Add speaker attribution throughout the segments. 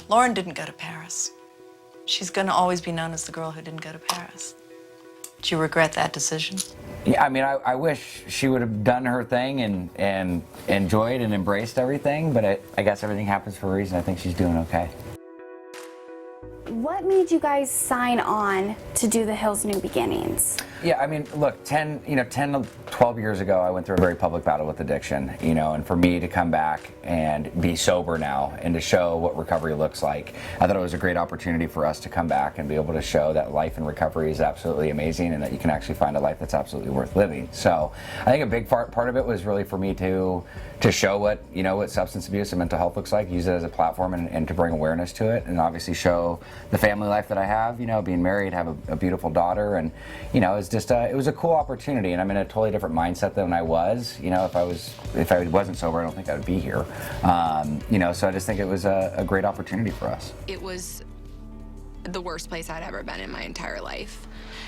Speaker 1: Lauren didn't go to Paris. She's going to always be known as the girl who didn't go to Paris. Do you regret that decision?
Speaker 2: Yeah, I mean, I wish she would have done her thing and enjoyed and embraced everything, but I guess everything happens for a reason. I think she's doing okay.
Speaker 3: What made you guys sign on to do the Hills New Beginnings?
Speaker 2: Yeah, I mean, look, 10 to 12 years ago, I went through a very public battle with addiction, and for me to come back and be sober now and to show what recovery looks like, I thought it was a great opportunity for us to come back and be able to show that life in recovery is absolutely amazing and that you can actually find a life that's absolutely worth living. So I think a big part of it was really for me to show what substance abuse and mental health looks like, use it as a platform and to bring awareness to it, and obviously show the family life that I have, being married, have a beautiful daughter, and it was a cool opportunity, and I'm in a totally different mindset than I was. If I wasn't sober, I don't think I would be here. So I just think it was a great opportunity for us.
Speaker 4: It was the worst place I'd ever been in my entire life.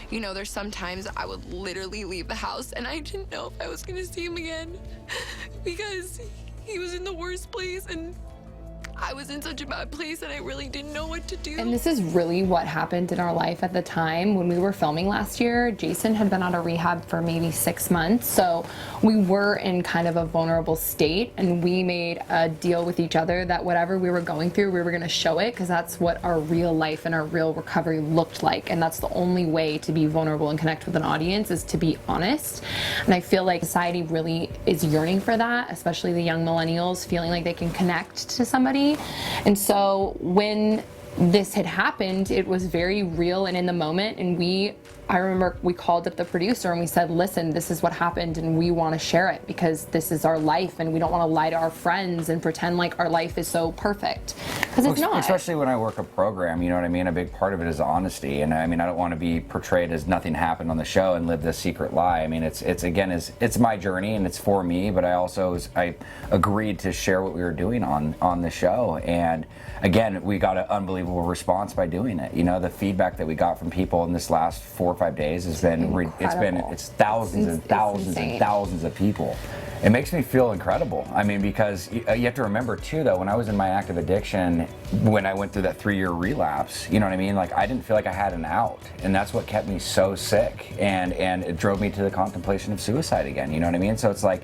Speaker 4: There's sometimes I would literally leave the house and I didn't know if I was gonna see him again because he was in the worst place and I was in such a bad place and I really didn't know what to do.
Speaker 5: And this is really what happened in our life at the time when we were filming last year. Jason had been out of rehab for maybe 6 months, so we were in kind of a vulnerable state, and we made a deal with each other that whatever we were going through, we were going to show it, because that's what our real life and our real recovery looked like, and that's the only way to be vulnerable and connect with an audience, is to be honest. And I feel like society really is yearning for that, especially the young millennials, feeling like they can connect to somebody. And so when this had happened, it was very real and in the moment, and I remember we called up the producer and we said, listen, this is what happened and we want to share it because this is our life and we don't want to lie to our friends and pretend like our life is so perfect, because it's not.
Speaker 2: Especially when I work a program, you know what I mean? A big part of it is honesty, and I mean, I don't want to be portrayed as nothing happened on the show and live this secret lie. I mean, it's my journey and it's for me, but I agreed to share what we were doing on the show, and again, we got an unbelievable response by doing it. The feedback that we got from people in this last 4 or 5 days has been it's thousands and thousands and thousands of people. It makes me feel incredible. I mean, because you have to remember too, though, when I was in my active addiction, when I went through that 3-year relapse, you know what I mean? Like, I didn't feel like I had an out, and that's what kept me so sick, and it drove me to the contemplation of suicide again. You know what I mean? So it's like,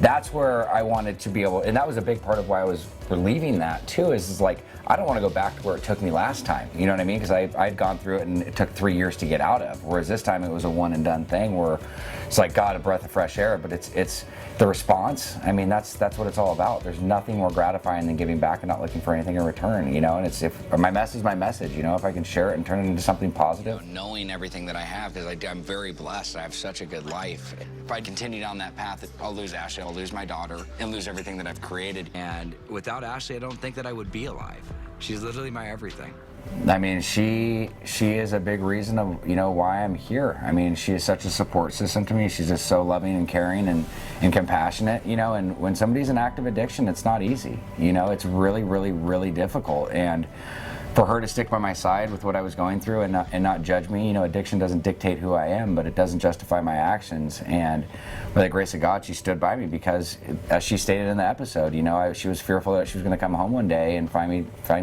Speaker 2: that's where I wanted to be able, and that was a big part of why I was relieving that too. Is like, I don't want to go back to where it took me last time. You know what I mean? Because I'd gone through it and it took 3 years to get out of. Whereas this time it was a one and done thing where it's like, God, a breath of fresh air. But it's the response. I mean, that's what it's all about. There's nothing more gratifying than giving back and not looking for anything in return. And it's, if my message is my message, if I can share it and turn it into something positive.
Speaker 6: Knowing everything that I have, because I'm very blessed. I have such a good life. If I continue down that path, I'll lose Ashley, I'll lose my daughter, and lose everything that I've created. And without Ashley, I don't think that I would be alive. She's literally my everything.
Speaker 2: I mean, she is a big reason of why I'm here. I mean, she is such a support system to me. She's just so loving and caring and compassionate. And when somebody's in active addiction, it's not easy. It's really, really, really difficult. And for her to stick by my side with what I was going through and not judge me, addiction doesn't dictate who I am, but it doesn't justify my actions. And by the grace of God, she stood by me because, as she stated in the episode, she was fearful that she was going to come home one day and find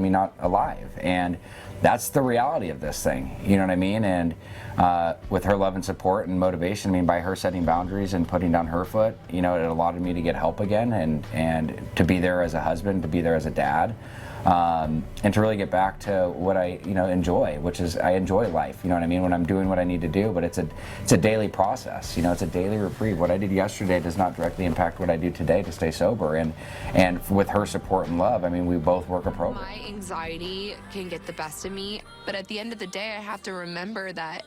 Speaker 2: me not alive. And that's the reality of this thing, you know what I mean? And with her love and support and motivation, I mean, by her setting boundaries and putting down her foot, it allowed me to get help again and to be there as a husband, to be there as a dad. And to really get back to what I enjoy, which is I enjoy life, you know what I mean, when I'm doing what I need to do, but it's a daily process, it's a daily reprieve. What I did yesterday does not directly impact what I do today to stay sober, and with her support and love, I mean, we both work a program.
Speaker 4: My anxiety can get the best of me, but at the end of the day, I have to remember that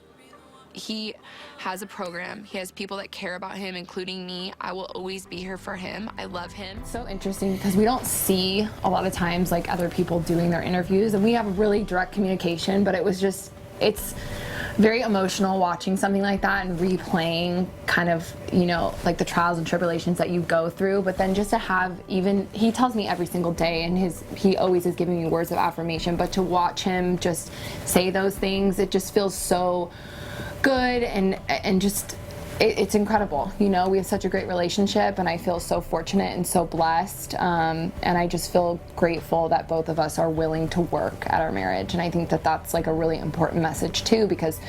Speaker 4: he has a program. He has people that care about him, including me. I will always be here for him. I love him.
Speaker 5: So interesting, because we don't see a lot of times like other people doing their interviews, and we have really direct communication, but it's very emotional watching something like that and replaying kind of, like the trials and tribulations that you go through. But then just to have, even, he tells me every single day, and he always is giving me words of affirmation, but to watch him just say those things, it just feels so good and just It's incredible. You know, we have such a great relationship, and I feel so fortunate and so blessed. And I just feel grateful that both of us are willing to work at our marriage. And I think that that's like a really important message too, because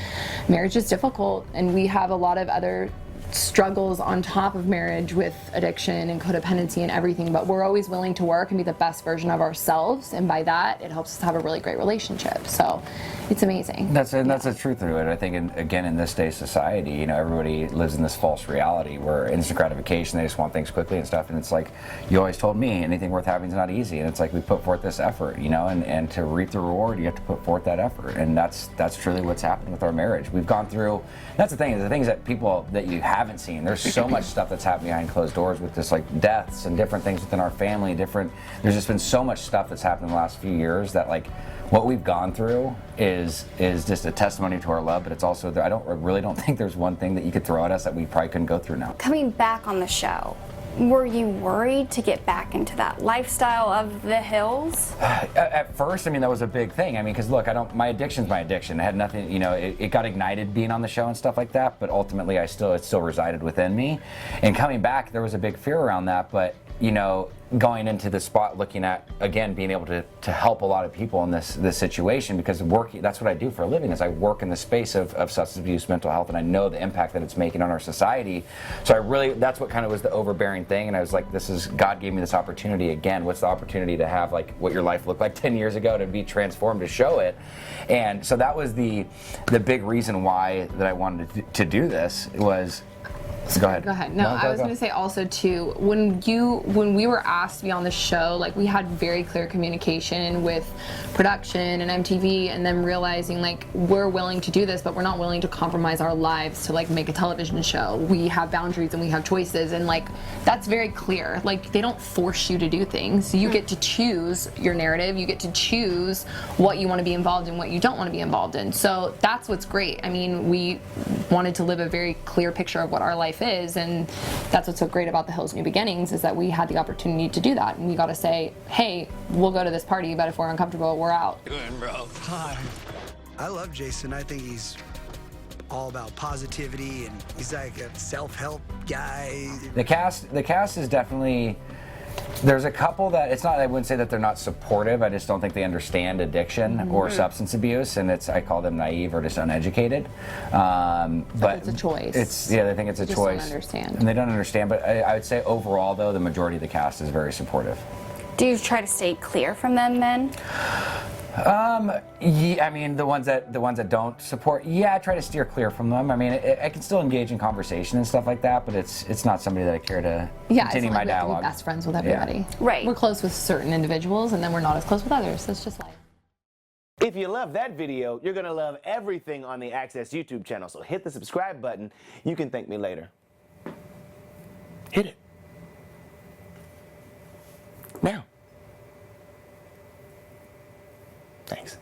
Speaker 5: marriage is difficult, and we have a lot of other struggles on top of marriage with addiction and codependency and everything, but we're always willing to work and be the best version of ourselves, and by that it helps us have a really great relationship. So it's amazing.
Speaker 2: That's the truth of it. I think, again, in this day society, you know, everybody lives in this false reality where instant gratification, they just want things quickly and stuff, and it's like, you always told me anything worth having is not easy, and it's like we put forth this effort, you know, and to reap the reward you have to put forth that effort, and that's truly what's happened with our marriage. We've gone through, that's the things that people that you haven't seen, there's so much stuff that's happened behind closed doors with this, like deaths and different things within our family, there's just been so much stuff that's happened in the last few years that, like, what we've gone through is just a testimony to our love, but it's also, I really don't think there's one thing that you could throw at us that we probably couldn't go through now.
Speaker 3: Coming back on the show, were you worried to get back into that lifestyle of the hills?
Speaker 2: At first, I mean, that was a big thing. I mean, because look, my addiction's my addiction. It had nothing, you know, it got ignited being on the show and stuff like that, but ultimately it still resided within me. And coming back, there was a big fear around that, but, you know, going into the spot, looking at, again, being able to help a lot of people in this situation, because working, that's what I do for a living, is I work in the space of substance abuse, mental health, and I know the impact that it's making on our society. So that's what kind of was the overbearing thing, and I was like, God gave me this opportunity again. What's the opportunity to have, like, what your life looked like 10 years ago, to be transformed, to show it? And so that was the big reason why that I wanted to do this was. So go ahead.
Speaker 5: Go ahead. No, I was going to say also too, when we were asked to be on the show, like, we had very clear communication with production and MTV, and them realizing, like, we're willing to do this, but we're not willing to compromise our lives to, like, make a television show. We have boundaries and we have choices, and, like, that's very clear. Like, they don't force you to do things. You get to choose your narrative. You get to choose what you want to be involved in, what you don't want to be involved in. So that's what's great. I mean, we wanted to live a very clear picture of what our life is, and that's what's so great about the Hills New Beginnings, is that we had the opportunity to do that, and we got to say, hey, we'll go to this party, but if we're uncomfortable, we're out.
Speaker 6: Doing, bro.
Speaker 7: Hi. I love Jason. I think he's all about positivity, and he's like a self-help guy.
Speaker 2: The cast is definitely, there's a couple that, I wouldn't say that they're not supportive, I just don't think they understand addiction or substance abuse, and I call them naive or just uneducated. But
Speaker 5: it's a choice.
Speaker 2: They think it's a choice.
Speaker 5: Don't understand.
Speaker 2: And they don't understand, but I would say overall, though, the majority of the cast is very supportive.
Speaker 3: Do you try to stay clear from them then?
Speaker 2: Yeah, I mean, the ones that don't support, I try to steer clear from them. I mean, I can still engage in conversation and stuff like that, but it's not somebody that I care to continue my dialogue.
Speaker 5: We have to be best friends with everybody.
Speaker 2: Yeah.
Speaker 3: Right.
Speaker 5: We're close with certain individuals, and then we're not as close with others. It's just life.
Speaker 8: If you love that video, you're going to love everything on the Access YouTube channel, so hit the subscribe button. You can thank me later. Hit it. Now. Thanks.